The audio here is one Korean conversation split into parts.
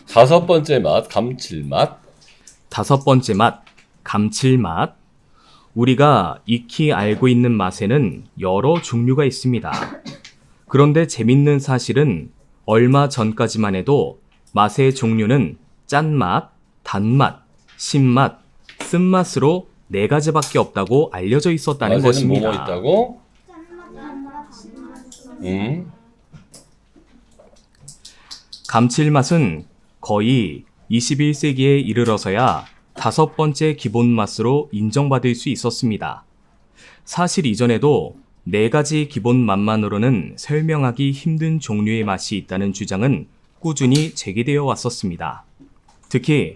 다섯 번째 맛, 감칠맛. 다섯 번째 맛, 감칠맛. 우리가 익히 알고 있는 맛에는 여러 종류가 있습니다. 그런데 재밌는 사실은 얼마 전까지만 해도 맛의 종류는 짠맛, 단맛, 신맛, 쓴맛으로 네 가지밖에 없다고 알려져 있었다는 맛에는 것입니다. 뭐뭐 있다고? 감칠맛은 거의 21세기에 이르러서야 다섯 번째 기본 맛으로 인정받을 수 있었습니다. 사실 이전에도 네 가지 기본 맛만으로는 설명하기 힘든 종류의 맛이 있다는 주장은 꾸준히 제기되어 왔었습니다. 특히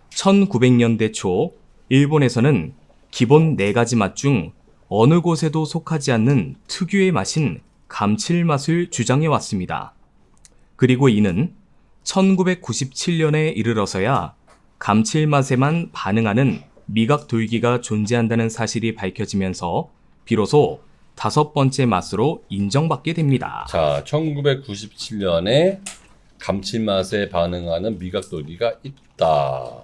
1900년대 초 일본에서는 기본 네 가지 맛 중 어느 곳에도 속하지 않는 특유의 맛인 감칠맛을 주장해 왔습니다. 그리고 이는 1997년에 이르러서야 감칠맛에만 반응하는 미각돌기가 존재한다는 사실이 밝혀지면서 비로소 다섯 번째 맛으로 인정받게 됩니다. 자, 1997년에 감칠맛에 반응하는 미각돌기가 있다.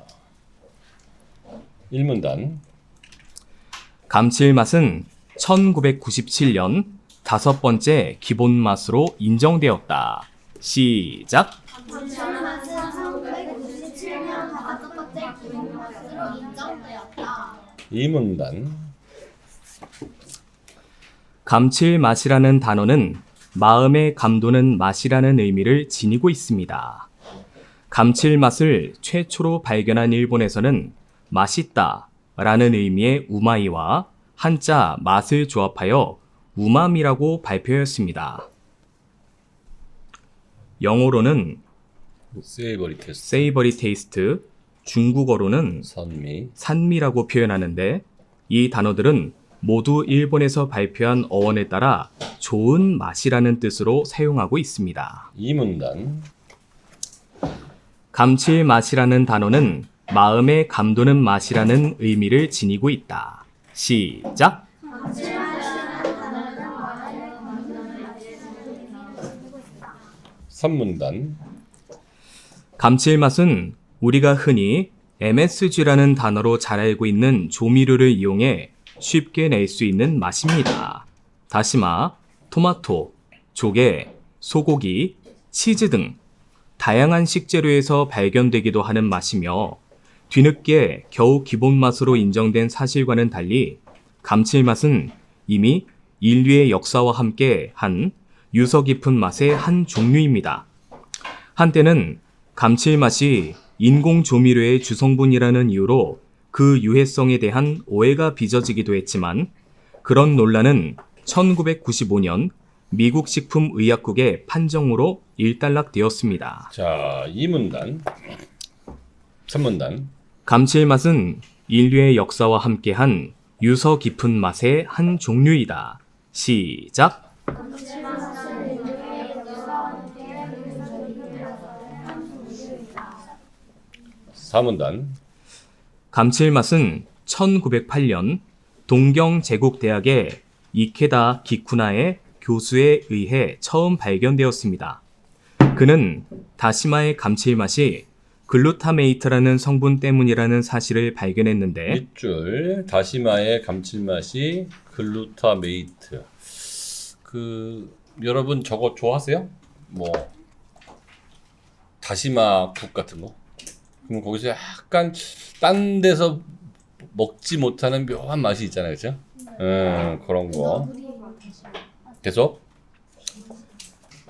1문단. 감칠맛은 1997년 다섯 번째 기본 맛으로 인정되었다. 시작! 감칠맛은 1997년 다섯 번째 기본 맛으로 인정되었다. 2문단. 감칠맛이라는 단어는 마음에 감도는 맛이라는 의미를 지니고 있습니다. 감칠맛을 최초로 발견한 일본에서는 맛있다 라는 의미의 우마이와 한자 맛을 조합하여 우마미라고 발표했습니다. 영어로는 세이버리 테스트. 세이버리 테이스트, 중국어로는 선미. 산미라고 표현하는데 이 단어들은 모두 일본에서 발표한 어원에 따라 좋은 맛이라는 뜻으로 사용하고 있습니다. 2문단. 감칠맛이라는 단어는 마음에 감도는 맛이라는 의미를 지니고 있다. 시작! 감칠맛이라는 단어는 마음에 감도는 맛을 3문단. 감칠맛은 우리가 흔히 MSG라는 단어로 잘 알고 있는 조미료를 이용해 쉽게 낼 수 있는 맛입니다. 다시마, 토마토, 조개, 소고기, 치즈 등 다양한 식재료에서 발견되기도 하는 맛이며 뒤늦게 겨우 기본 맛으로 인정된 사실과는 달리 감칠맛은 이미 인류의 역사와 함께 한 유서 깊은 맛의 한 종류입니다. 한때는 감칠맛이 인공 조미료의 주성분이라는 이유로 그 유해성에 대한 오해가 빚어지기도 했지만 그런 논란은 1995년 미국 식품의약국의 판정으로 일단락되었습니다. 자, 2문단. 3문단. 감칠맛은 인류의 역사와 함께한 유서 깊은 맛의 한 종류이다. 시작! 감칠맛은 인류의 역사와 함께 유서 깊은 맛의 한 종류이다. 4문단. 감칠맛은 1908년 동경제국대학의 이케다 기쿠나의 교수에 의해 처음 발견되었습니다. 그는 다시마의 감칠맛이 글루타메이트라는 성분 때문이라는 사실을 발견했는데 밑줄. 다시마의 감칠맛이 글루타메이트. 여러분 저거 좋아하세요? 뭐 다시마 국 같은 거? 그럼 거기서 약간 딴 데서 먹지 못하는 묘한 맛이 있잖아요, 그렇죠? 그런 거. 계속.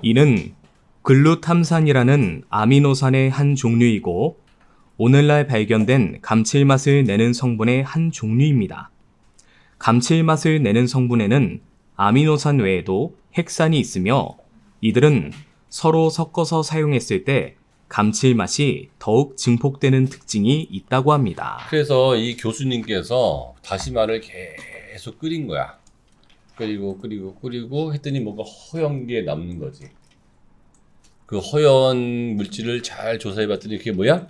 이는 글루탐산이라는 아미노산의 한 종류이고 오늘날 발견된 감칠맛을 내는 성분의 한 종류입니다. 감칠맛을 내는 성분에는 아미노산 외에도 핵산이 있으며 이들은 서로 섞어서 사용했을 때 감칠맛이 더욱 증폭되는 특징이 있다고 합니다. 그래서 이 교수님께서 다시마를 계속 끓인 거야. 끓이고 했더니 뭔가 허연 게 남는 거지. 그 허연 물질을 잘 조사해 봤더니 그게 뭐야?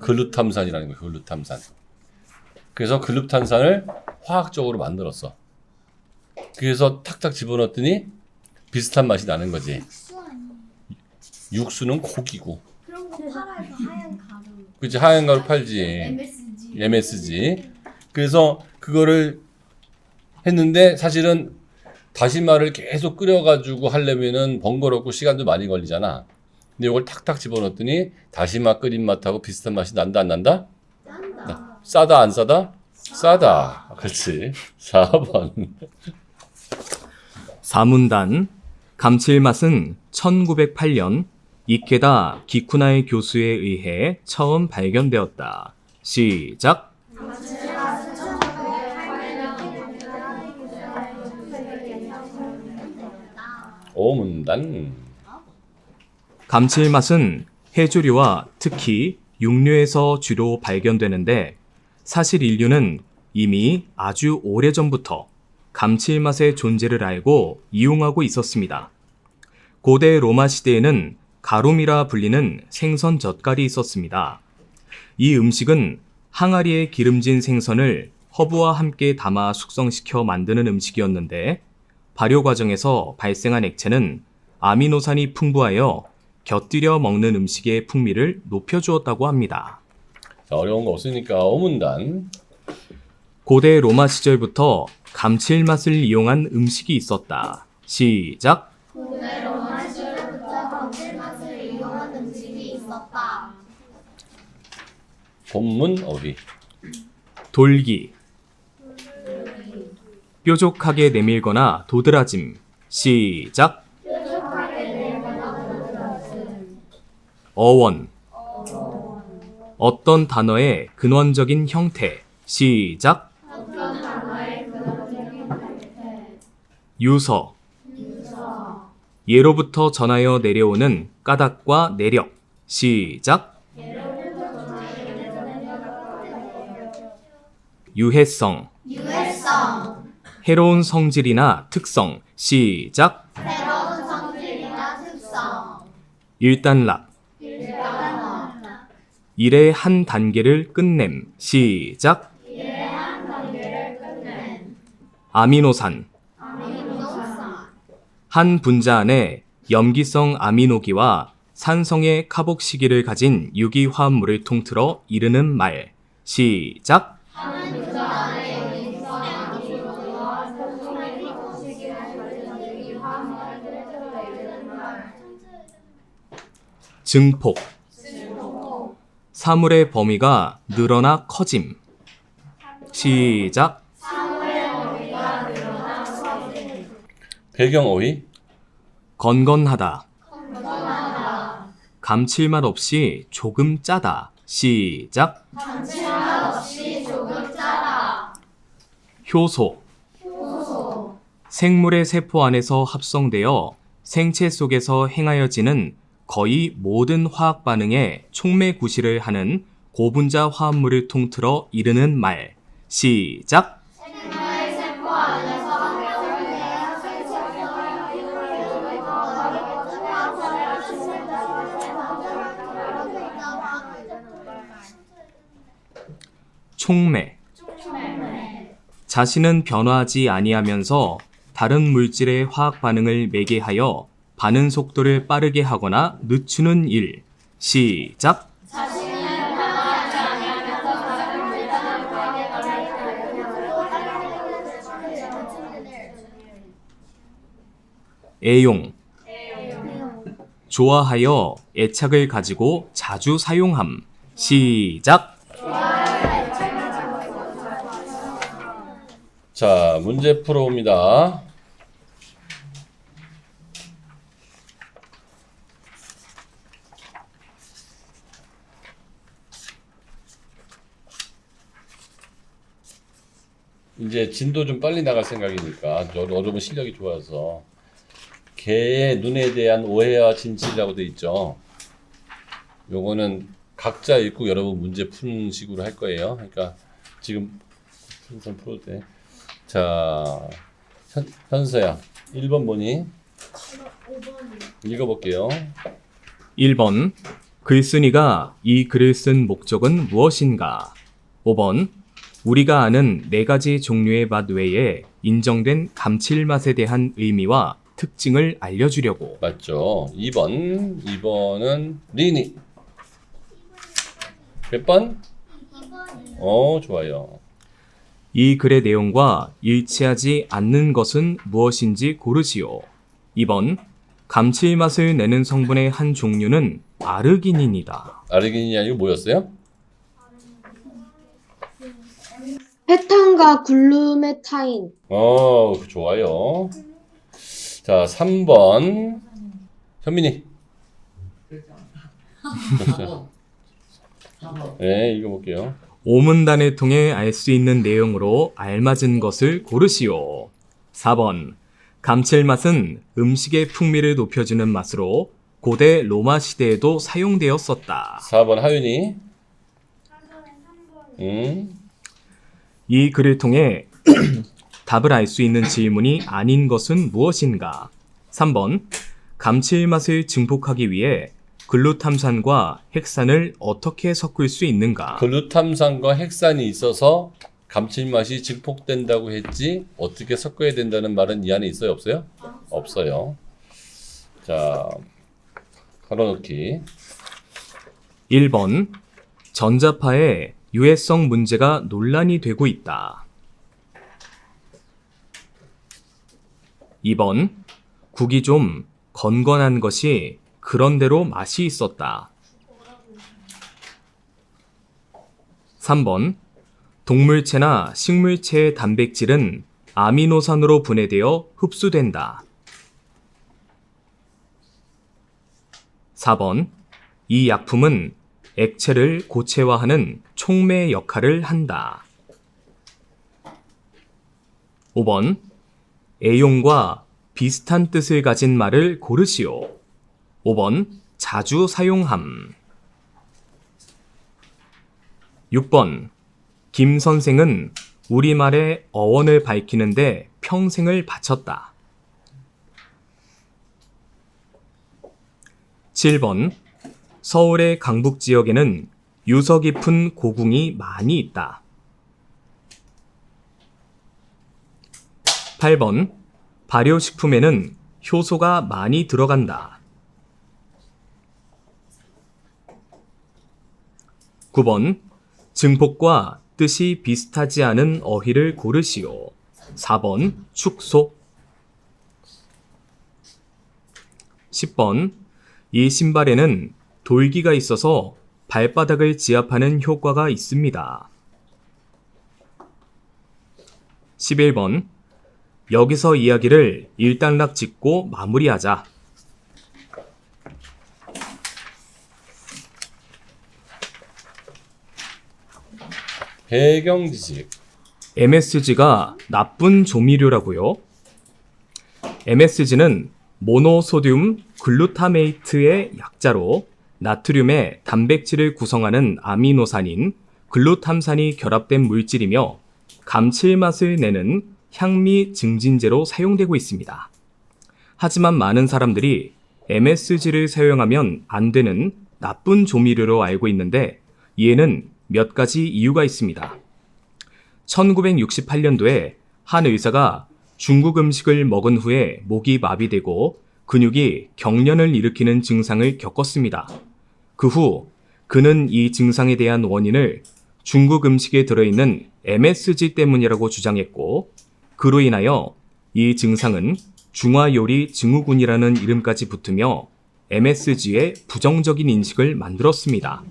글루탐산이라는 거야. 글루탐산. 그래서 글루탐산을 화학적으로 만들었어. 그래서 탁탁 집어넣었더니 비슷한 맛이 나는 거지. 육수 아니에요? 육수는 고기고. 그런 거 팔아요. 하얀 가루. 그치, 하얀 가루 팔지. MSG. 그래서 그거를 했는데 사실은 다시마를 계속 끓여가지고 하려면은 번거롭고 시간도 많이 걸리잖아. 근데 이걸 탁탁 집어넣었더니 다시마 끓인 맛하고 비슷한 맛이 난다, 안 난다? 난다. 싸다, 안 싸다? 싸다. 그렇지. 4번. 사문단 감칠맛은 1908년 이케다 기쿠나이 교수에 의해 처음 발견되었다. 시작. 오문단. 감칠맛은 해조류와 특히 육류에서 주로 발견되는데 사실 인류는 이미 아주 오래전부터 감칠맛의 존재를 알고 이용하고 있었습니다. 고대 로마 시대에는 가룸이라 불리는 생선 젓갈이 있었습니다. 이 음식은 항아리에 기름진 생선을 허브와 함께 담아 숙성시켜 만드는 음식이었는데 발효 과정에서 발생한 액체는 아미노산이 풍부하여 곁들여 먹는 음식의 풍미를 높여주었다고 합니다. 자, 어려운 거 없으니까 오문단. 고대 로마 시절부터 감칠맛을 이용한 음식이 있었다. 시작. 고대 로마 시절부터 감칠맛을 이용한 음식이 있었다. 본문 어휘. 돌기. 뾰족하게 내밀거나 도드라짐. 시작. 어원. 어떤 단어의 근원적인 형태. 시작. 유서. 예로부터 전하여 내려오는 까닭과 내력. 시작. 유해성. 유해성. 해로운 성질이나 특성. 시작. 새로운 성질이나 특성. 일단락. 일의 한 단계를 끝냄. 시작. 아미노산. 한 분자 안에 염기성 아미노기와 산성의 카복시기를 가진 유기화합물을 통틀어 이르는 말. 시작. 증폭. 사물의 범위가 늘어나 커짐. 시작. 배경 어휘. 건건하다. 감칠맛 없이 조금 짜다. 시작. 효소. 생물의 세포 안에서 합성되어 생체 속에서 행하여지는 거의 모든 화학 반응에 촉매 구실을 하는 고분자 화합물을 통틀어 이르는 말. 시작. 촉매. 자신은 변화하지 아니하면서 다른 물질의 화학 반응을 매개하여 반응 속도를 빠르게 하거나 늦추는 일. 시작. 애용. 좋아하여 애착을 가지고 자주 사용함. 시작. 자, 문제 풀어봅니다. 이제 진도 좀 빨리 나갈 생각이니까 여러분 실력이 좋아서 개의 눈에 대한 오해와 진실이라고 돼 있죠. 요거는 각자 읽고 여러분 문제 푸는 식으로 할 거예요. 그러니까 지금 순서 풀어도 돼. 자, 현서야 1번 뭐니? 5번이요. 읽어볼게요. 1번. 글쓴이가 이 글을 쓴 목적은 무엇인가? 5번. 우리가 아는 4가지 종류의 맛 외에 인정된 감칠맛에 대한 의미와 특징을 알려주려고. 맞죠. 2번은 리니. 몇 번? 좋아요. 이 글의 내용과 일치하지 않는 것은 무엇인지 고르시오. 2번. 감칠맛을 내는 성분의 한 종류는 아르기닌이다. 아르기닌이 아니고 뭐였어요? 페탄과 글루메타인. 좋아요. 자, 3번. 현민이. 네, 읽어볼게요. 오문단을 통해 알 수 있는 내용으로 알맞은 것을 고르시오. 4번. 감칠맛은 음식의 풍미를 높여주는 맛으로 고대 로마 시대에도 사용되었었다. 4번 하윤이. 이 글을 통해 답을 알 수 있는 질문이 아닌 것은 무엇인가? 3번. 감칠맛을 증폭하기 위해 글루탐산과 헥산을 어떻게 섞을 수 있는가? 글루탐산과 헥산이 있어서 감칠맛이 증폭된다고 했지 어떻게 섞어야 된다는 말은 이 안에 있어요? 없어요? 없어요. 자, 걸어놓기. 1번. 전자파의 유해성 문제가 논란이 되고 있다. 2번. 국이 좀 건건한 것이 그런대로 맛이 있었다. 3번. 동물체나 식물체의 단백질은 아미노산으로 분해되어 흡수된다. 4번. 이 약품은 액체를 고체화하는 촉매 역할을 한다. 5번. 애용과 비슷한 뜻을 가진 말을 고르시오. 5번. 자주 사용함. 6번. 김 선생은 우리말의 어원을 밝히는데 평생을 바쳤다. 7번. 서울의 강북 지역에는 유서 깊은 고궁이 많이 있다. 8번. 발효식품에는 효소가 많이 들어간다. 9번. 증폭과 뜻이 비슷하지 않은 어휘를 고르시오. 4번. 축소. 10번. 이 신발에는 돌기가 있어서 발바닥을 지압하는 효과가 있습니다. 11번. 여기서 이야기를 일단락 짓고 마무리하자. 배경 지식. MSG가 나쁜 조미료라고요? MSG는 모노소듐 글루타메이트의 약자로 나트륨의 단백질을 구성하는 아미노산인 글루탐산이 결합된 물질이며 감칠맛을 내는 향미 증진제로 사용되고 있습니다. 하지만 많은 사람들이 MSG를 사용하면 안 되는 나쁜 조미료로 알고 있는데 이에는 몇 가지 이유가 있습니다. 1968년도에 한 의사가 중국 음식을 먹은 후에 목이 마비되고 근육이 경련을 일으키는 증상을 겪었습니다. 그 후 그는 이 증상에 대한 원인을 중국 음식에 들어있는 MSG 때문이라고 주장했고 그로 인하여 이 증상은 중화요리 증후군이라는 이름까지 붙으며 MSG의 부정적인 인식을 만들었습니다.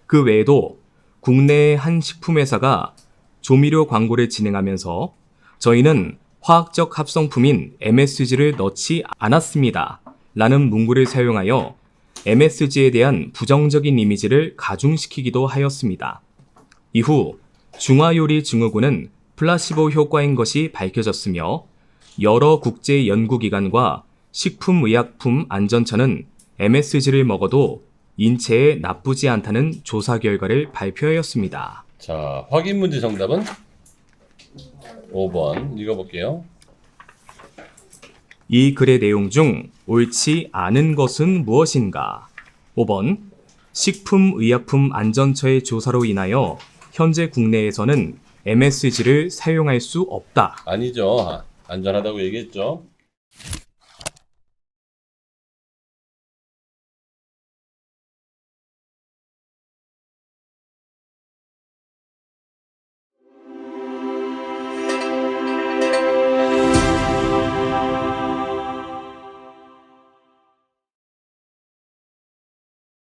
그 외에도 국내의 한 식품회사가 조미료 광고를 진행하면서 저희는 화학적 합성품인 MSG를 넣지 않았습니다. 라는 문구를 사용하여 MSG에 대한 부정적인 이미지를 가중시키기도 하였습니다. 이후 중화요리 증후군은 플라시보 효과인 것이 밝혀졌으며 여러 국제 연구기관과 식품의약품안전처는 MSG를 먹어도 인체에 나쁘지 않다는 조사 결과를 발표하였습니다. 자, 확인 문제 정답은 5번 읽어볼게요. 이 글의 내용 중 옳지 않은 것은 무엇인가? 5번. 식품의약품안전처의 조사로 인하여 현재 국내에서는 MSG를 사용할 수 없다. 아니죠. 안전하다고 얘기했죠.